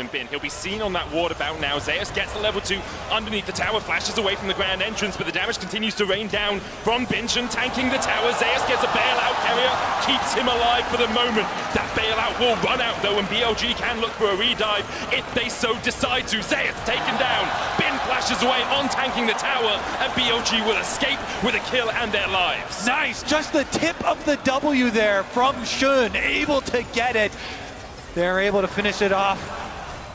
and Bin. He'll be seen on that ward about now. Zeus gets the level 2 underneath the tower, flashes away from the grand entrance, but the damage continues to rain down from Binchen, tanking the tower. Zeus gets a bailout carrier, keeps him alive for the moment. That bailout will run out though, and BLG can look for a redive if they so decide to. Zeus taken down, Bin flashes away on tanking the tower, and BLG will escape with a kill and their lives. Nice, just the tip of the W there from Shun, able to get it. They're able to finish it off.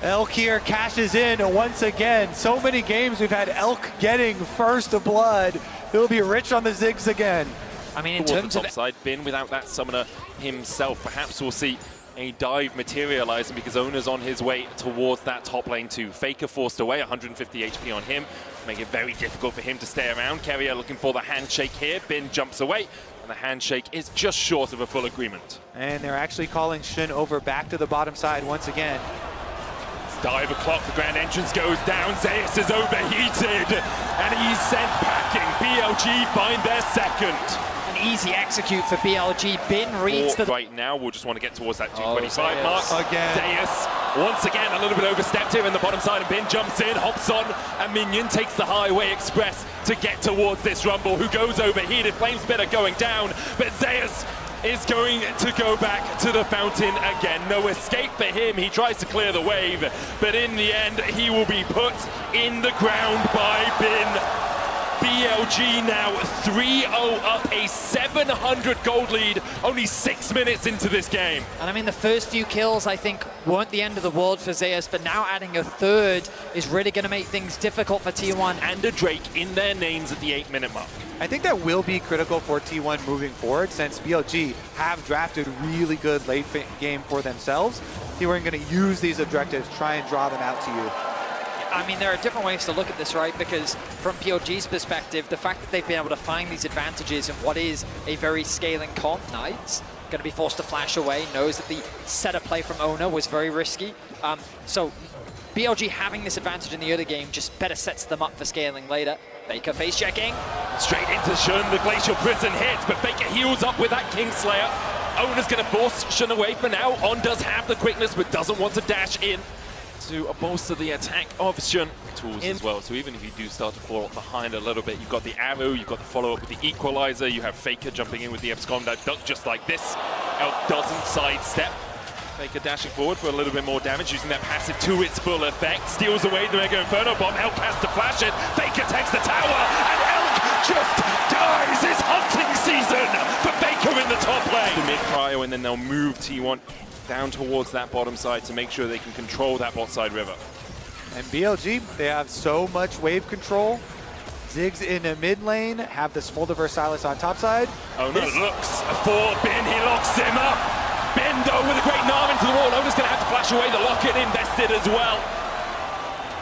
Elk here cashes in once again. So many games we've had Elk getting first blood. He'll be rich on the Ziggs again. I mean, in Towards terms the of top side, Bin without that summoner himself. Perhaps we'll see a dive materializing because Ona's on his way towards that top lane too. Faker forced away, 150 HP on him, make it very difficult for him to stay around. Keria looking for the handshake here. Bin jumps away, and the handshake is just short of a full agreement. And they're actually calling Shun over back to the bottom side once again. Dive o'clock, the grand entrance goes down. Zeus is overheated, and he's sent packing. BLG find their second. an easy execute for BLG. Bin reads the... Right now, we'll just want to get towards that 225 mark. Again. Zeus, once again, a little bit overstepped here in the bottom side, and Bin jumps in, hops on, and Minion takes the highway express to get towards this Rumble, who goes overheated. Flame Spitter going down, but Zeus is going to go back to the fountain again. No escape for him. He tries to clear the wave, but in the end, he will be put in the ground by Bin. BLG now 3-0 up, a 700 gold lead, only 6 minutes into this game. And I mean, the first few kills, I think, weren't the end of the world for Zeus, but now adding a third is really going to make things difficult for T1. And a Drake in their names at the 8-minute mark. I think that will be critical for T1 moving forward, since BLG have drafted really good late game for themselves. T1 are going to use these objectives, try and draw them out to you. I mean, there are different ways to look at this, right? Because from PLG's perspective, the fact that they've been able to find these advantages in what is a very scaling comp, Knights, going to be forced to flash away, knows that the setup play from Ona was very risky. So BLG having this advantage in the early game just better sets them up for scaling later. Faker face checking. Straight into Shun, the Glacial Prison hits, but Faker heals up with that Kingslayer. Ona's going to force Shun away for now. On does have the quickness, but doesn't want to dash in to bolster the attack of Shun. Tools as well, so even if you do start to fall behind a little bit, you've got the arrow, you've got the follow-up with the equalizer, you have Faker jumping in with the abscond that duck just like this. Elk doesn't sidestep. Faker dashing forward for a little bit more damage, using that passive to its full effect. Steals away the Mega Inferno Bomb. Elk has to flash it. Faker takes the tower, and Elk just dies. It's hunting season for Faker in the top lane. The mid-cryo, and then they'll move T1 down towards that bottom side to make sure they can control that bot side river. And BLG, they have so much wave control. Ziggs in the mid lane, have the Smolder Versailles on top side. Oh no, looks for Bin, he locks him up. Bin though with a great arm into the wall. Ona's gonna have to flash away the lock-in invested as well.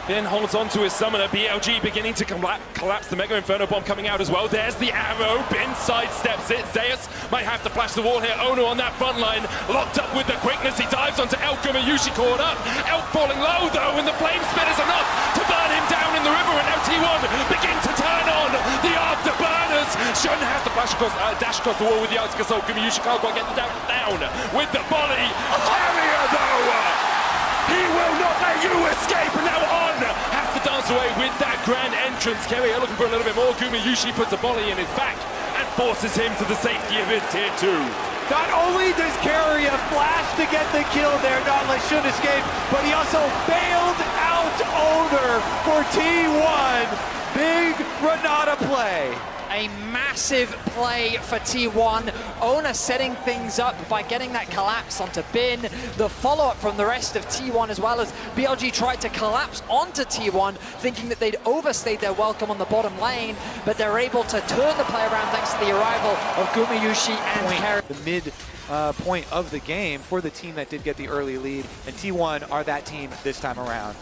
Bin holds on to his summoner. BLG beginning to collapse. The Mega Inferno Bomb coming out as well. There's the arrow. Bin sidesteps it. Zeus might have to flash the wall here. Ona on that front line, locked up with the quickness. He dives onto Elk. Mayushi caught up. Elk falling low though, and the flame spit is enough to burn him down in the river. And now T1 begin to turn on the afterburners. Shun has to flash across, dash across the wall with the Asuka Soul. Mayushi can't quite get the down with the volley. Carrier though! He will not let you escape, and now On has to dance away with that grand entrance. Keria looking for a little bit more. Gumayushi puts a volley in his back and forces him to the safety of his tier 2. Not only does Keria flash to get the kill there, not let Shun escape, but he also bailed out Owner for T1. Big Renata play. A massive play for T1. Ona setting things up by getting that collapse onto Bin. The follow-up from the rest of T1 as well, as BLG tried to collapse onto T1, thinking that they'd overstayed their welcome on the bottom lane, but they're able to turn the play around thanks to the arrival of Gumayushi and Keria. The mid point of the game for the team that did get the early lead, and T1 are that team this time around.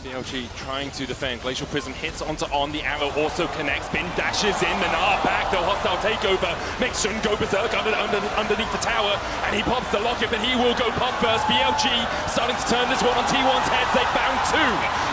BLG trying to defend. Glacial Prism hits onto On. The arrow also connects. Bin dashes in. The Nar back. The hostile takeover makes Shun go berserk underneath the tower. And he pops the locket, but he will go pop first. BLG starting to turn this one on T1's heads. They found 2.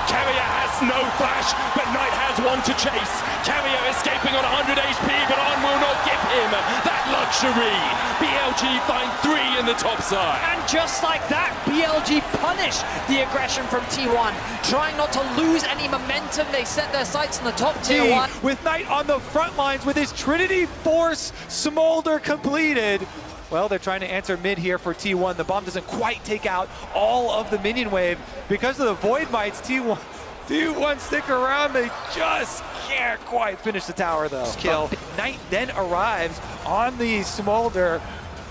Keria has no flash, but Knight has one to chase. Keria escaping on 100 HP, but On will not give him that luxury. BLG find 3 in the top side. And just like that, BLG BLG punish the aggression from T1, trying not to lose any momentum. They set their sights on the top tier 1. With Knight on the front lines with his Trinity Force Smolder completed. Well, they're trying to answer mid here for T1. The bomb doesn't quite take out all of the minion wave. Because of the Void Mites, T1 stick around. They just can't quite finish the tower though. Kill. Knight then arrives on the Smolder,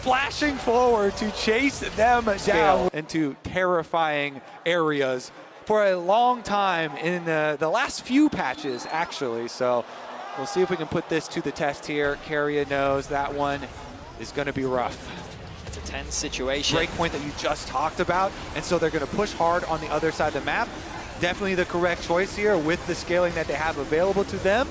flashing forward to chase them down into terrifying areas for a long time in the last few patches, actually. So we'll see if we can put this to the test here. Keria knows that one is going to be rough. It's a tense situation. Break point that you just talked about, and so they're going to push hard on the other side of the map. Definitely the correct choice here with the scaling that they have available to them.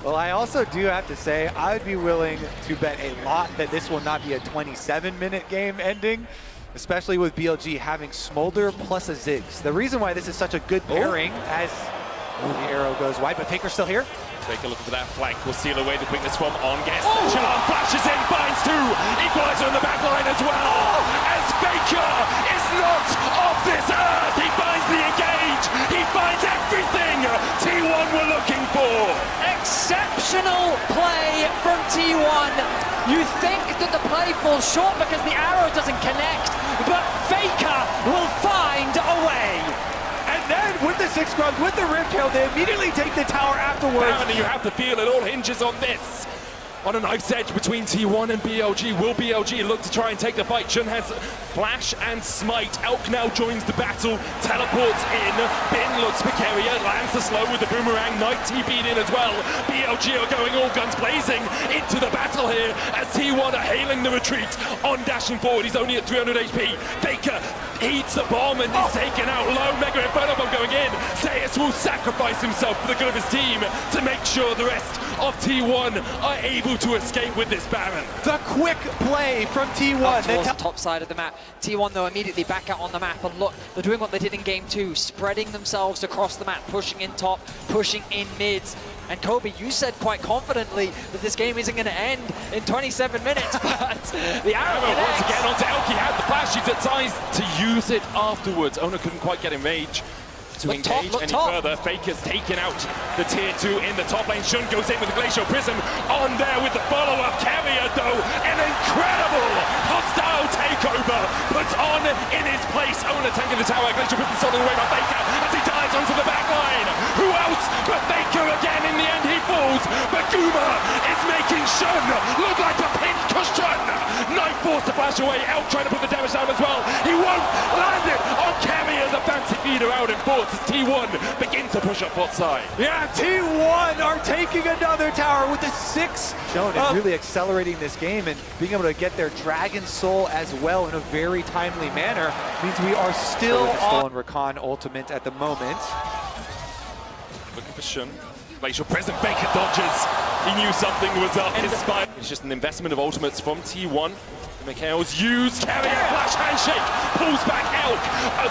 Well, I also do have to say, I would be willing to bet a lot that this will not be a 27-minute game ending, especially with BLG having Smolder plus a Ziggs. The reason why this is such a good pairing as the arrow goes wide, but Faker's still here. Take a look for that flank. Will seal away the quickness from Onguest. Chalon flashes in, finds two. Equalizer on the back line as well. As Faker is not of this earth. He finds the engage. He finds everything T1 were looking for. Exceptional play from T1. You think that the play falls short because the arrow doesn't connect, but Faker will find a way. And then with the 6 grubs, with the rip kill, they immediately take the tower afterwards. And you have to feel it all hinges on this. On a knife's edge between T1 and BLG. Will BLG look to try and take the fight? Shun has flash and smite. Elk now joins the battle, teleports in. Bin looks for Keria, lands the slow with the boomerang. Knight TP'd in as well. BLG are going all guns blazing into the battle here as T1 are hailing the retreat. On dashing forward, he's only at 300 HP. Faker eats the bomb and is taken out low. Mega Inferno bomb going in. Zeus will sacrifice himself for the good of his team to make sure the rest of T1 are able to escape with this Baron. The quick play from T1. Towards the top side of the map. T1 though immediately back out on the map, and look, they're doing what they did in game 2, spreading themselves across the map, pushing in top, pushing in mids. And Kobe, you said quite confidently that this game isn't going to end in 27 minutes, but the arrow once again onto Elk. He had the flash, he decides to use it afterwards. Ona couldn't quite get in rage to engage any further. Faker's taken out the tier 2 in the top lane. Shun goes in with the Glacial Prism on there with the follow-up. Keria though, an incredible hostile takeover puts on in his place. Ona tanking the tower, Glacial Prism stolen away by Faker as he dives onto the back line. Who else but Faker again? In the end he falls, but Guma is making Shun look like a pin cushion. Knife forced to flash away. Elk trying to put the damage down as well. He won't land it on Keria. The fancy feeder out in force as T1 begin to push up bot side. Yeah, T1 are taking another tower with the 6. Shown and really accelerating this game and being able to get their Dragon Soul as well in a very timely manner means we are still on Rakan ultimate at the moment. Looking for Shun. Glacial Prism, Faker dodges. He knew something was up. His spine. It's just an investment of ultimates from T1. Mikhail's used, Keria, flash handshake, pulls back Elk.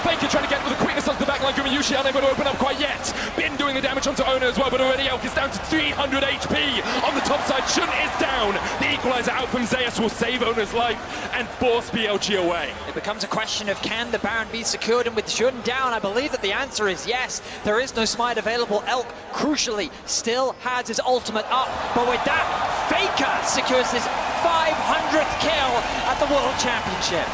Faker trying to get with the quickness onto the backline. Yushi unable to open up quite yet. Bin doing the damage onto Ona as well, but already Elk is down to 300 HP. On the top side, Shun is down. The equalizer out from Zeus will save Ona's life and force BLG away. It becomes a question of can the Baron be secured, and with Shun down, I believe that the answer is yes. There is no smite available. Elk, crucially, still has his ultimate up, but with that, Faker secures his 500th kill at the World Championship.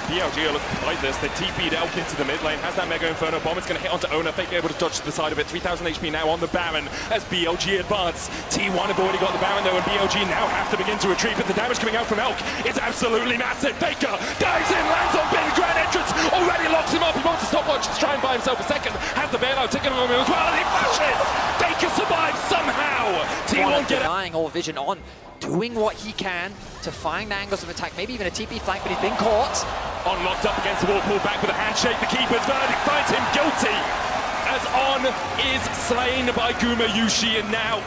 BLG are looking to fight this. They TP'd Elk into the mid lane. Has that Mega Inferno bomb. It's going to hit onto Ona. Faker able to dodge to the side of it. 3,000 HP now on the Baron as BLG advance. T1 have already got the Baron though, and BLG now have to begin to retreat. But the damage coming out from Elk is absolutely massive. Faker dives in, lands on Bin. Grand entrance already locks him up. He wants to stopwatch to try and buy himself a second. Has the bailout taken on him as well, and he flashes. Faker survives somehow. T1 get denying all vision on, doing what he can to find angles of attack, maybe even a TP flank, but he's been caught. On locked up against the wall, pulled back with a handshake. The keeper's verdict finds him guilty as On is slain by Guma Yushi, and now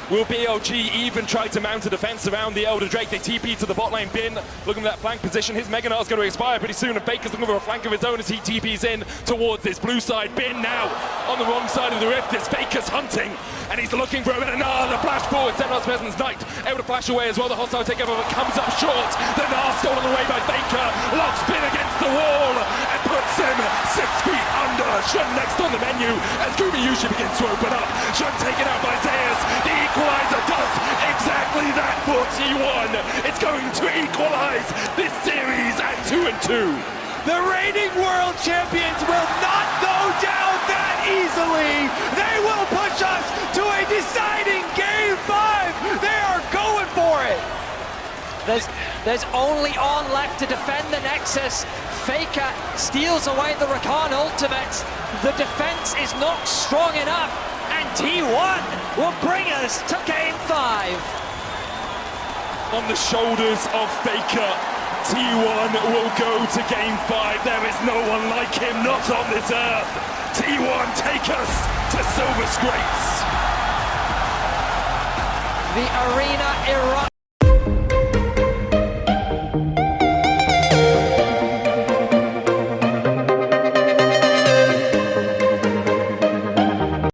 will BLG even try to mount a defense around the Elder Drake? They TP to the bot lane. Bin looking at that flank position. His Mega Knight's going to expire pretty soon, and Faker's looking for a flank of his own as he TPs in towards this blue side. Bin now on the wrong side of the rift. It's Faker's hunting, and he's looking for a the flash forward. Xenos Peasant's Knight able to flash away as well. The hostile takeover comes up short. The Gnar stolen away by Faker. Locks Bin Shun next on the menu as Gumi Yushi begins to open up. Shun taken out by Zeus. The equalizer does exactly that for T1. It's going to equalize this series at 2-2. The reigning world champions will not go down that easily. They will push us to a deciding Game 5. They are going for it. There's only On left to defend the Nexus. Faker steals away the Rakan ultimate. The defense is not strong enough, and T1 will bring us to Game 5. On the shoulders of Faker, T1 will go to Game 5. There is no one like him, not on this earth. T1 take us to Silver Scrapes. The arena erupts.